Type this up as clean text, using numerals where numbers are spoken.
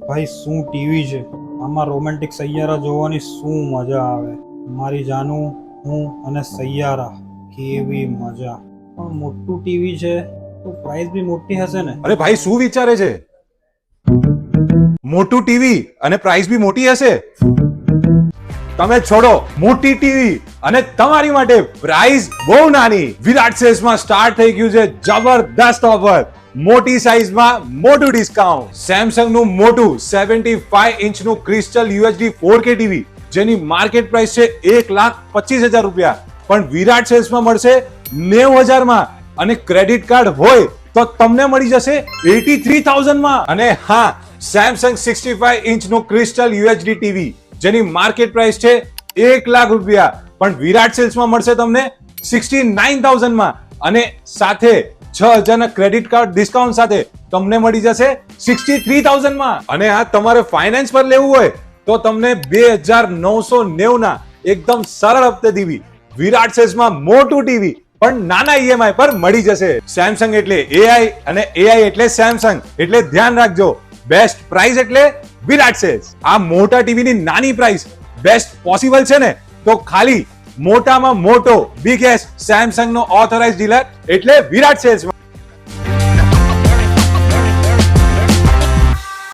ભાઈ શું ટીવી છે, આમાં રોમેન્ટિક સૈયારા જોવાની શું મજા આવે. મારી જાનું હું અને સૈયારા, કેવી મજા. પણ મોટું ટીવી છે તો પ્રાઇસ બી મોટી હશે ને. અરે ભાઈ શું વિચારે છે? મોટું ટીવી અને પ્રાઇસ બી મોટી હશે? તમે છોડો મોટી ટીવી અને તમારી માટે પ્રાઇસ બહુ નાની. વિરાટ સેલ્સમાં સ્ટાર્ટ થઈ ગયું છે જબરદસ્ત ઓફર. મોટી સાઈઝમાં મોટું ડિસ્કાઉન્ટ. સેમસંગ નું મોટું 75 ઇંચનું ક્રિસ્ટલ UHD 4K ટીવી જેની માર્કેટ પ્રાઇસ છે 1,25,000 રૂપિયા, પણ વિરાટ સેલ્સમાં મળશે 90,000 માં, અને ક્રેડિટ કાર્ડ હોય તો તમને મળી જશે 83,000 માં. અને હા, સેમસંગ 65 ઇંચનું ક્રિસ્ટલ UHD ટીવી જેની માર્કેટ પ્રાઇસ છે 1,00,000 રૂપિયા, પણ વિરાટ સેલ્સમાં મળશે તમને 69,000 માં, અને સાથે 6,000 ના ક્રેડિટ કાર્ડ ડિસ્કાઉન્ટ સાથે તમને મળી જશે 63,000 માં. અને આ તમારે ફાઇનાન્સ પર લેવું હોય તો તમને 2,990 ના એકદમ સરળ હપ્તે ટીવી વિરાટ સેલ્સમાં મોટું ટીવી પણ નાના EMI પર મળી જશે. સેમસંગ એટલે AI અને AI એટલે સેમસંગ, એટલે ધ્યાન રાખજો. બેસ્ટ પ્રાઇસ એટલે વિરાટ સેલ્સ. આ મોટા ટીવીની નાની પ્રાઇસ બેસ્ટ પોસિબલ છે ને, તો ખાલી મોટામાં મોટો બિગેસ્ટ સેમસંગ નો ઓથોરાઇઝ ડીલર એટલે વિરાટ સેલ્સ.